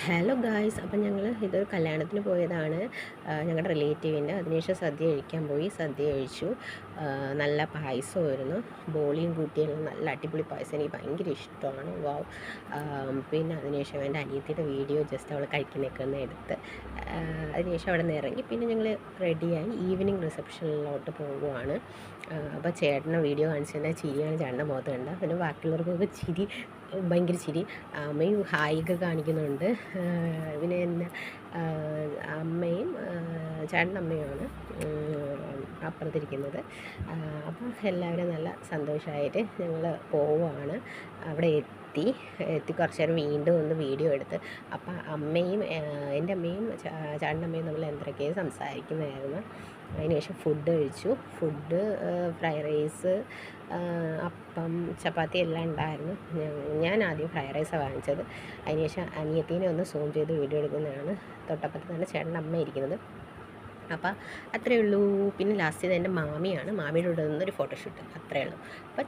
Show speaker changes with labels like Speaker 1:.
Speaker 1: Hello guys, അപ്പം ഞങ്ങൾ ഇതൊരു കല്യാണത്തിന് പോയതാണ്. ഞങ്ങളുടെ റിലേറ്റീവിൻ്റെ. അതിനുശേഷം സദ്യ കഴിക്കാൻ പോയി. സദ്യ കഴിച്ചു. നല്ല പായസമായിരുന്നു. ബോളിയും കൂട്ടിയുള്ള നല്ല അടിപൊളി പായസം. എനിക്ക് ഭയങ്കര ഇഷ്ടമാണ്. വാവ്. പിന്നെ അതിനുശേഷം എൻ്റെ അനിയത്തിയുടെ വീഡിയോ ജസ്റ്റ് അവൾ കഴിക്കുന്നതൊക്കെ ഒന്ന് എടുത്ത് അതിനുശേഷം അവിടെ നിന്ന് ഇറങ്ങി. പിന്നെ ഞങ്ങൾ റെഡിയായി ഈവനിങ് റിസപ്ഷനിലോട്ട് പോവുകയാണ്. അപ്പോൾ ചേട്ടനെ വീഡിയോ കാണിച്ചതിൻ്റെ ചിരിയാണ് ചേട്ടൻ്റെ മുഖത്ത് കണ്ട. പിന്നെ ബാക്കിയുള്ളവർക്കൊക്കെ ചിരി, ഭയങ്കര ചിരി. അമ്മയും ഹായൊക്കെ കാണിക്കുന്നുണ്ട്. പിന്നെ എന്നെ അമ്മയും ചേട്ടൻ്റെ അമ്മയുമാണ് അപ്പുറത്തിരിക്കുന്നത്. അപ്പം എല്ലാവരും നല്ല സന്തോഷമായിട്ട് ഞങ്ങൾ പോവുകയാണ്. അവിടെ എത്തി കുറച്ച് നേരം വീണ്ടും ഒന്ന് വീഡിയോ എടുത്ത്. അപ്പം അമ്മയും എൻ്റെ അമ്മയും ചേട്ടൻ്റെ അമ്മയും തമ്മിൽ എന്തൊക്കെയോ സംസാരിക്കുന്നതായിരുന്നു. അതിനുശേഷം ഫുഡ് കഴിച്ചു. ഫുഡ് ഫ്രൈഡ് റൈസ്, അപ്പം, ചപ്പാത്തി എല്ലാം ഉണ്ടായിരുന്നു. ഞാൻ ആദ്യം ഫ്രൈഡ് റൈസാണ് വാങ്ങിച്ചത്. അതിനുശേഷം അനിയത്തീനെ ഒന്ന് സൂം ചെയ്ത് വീഡിയോ എടുക്കുന്നതാണ്. തൊട്ടപ്പുറത്ത് തന്നെ ചേട്ടൻ്റെ അമ്മ ഇരിക്കുന്നത്. അപ്പം അത്രയേ ഉള്ളൂ. പിന്നെ ലാസ്റ്റ് ഇത് എൻ്റെ മാമിയാണ്. മാമിയുടെ കൂടെ നിന്നൊരു ഫോട്ടോഷൂട്ട്, അത്രയേ ഉള്ളൂ. അപ്പം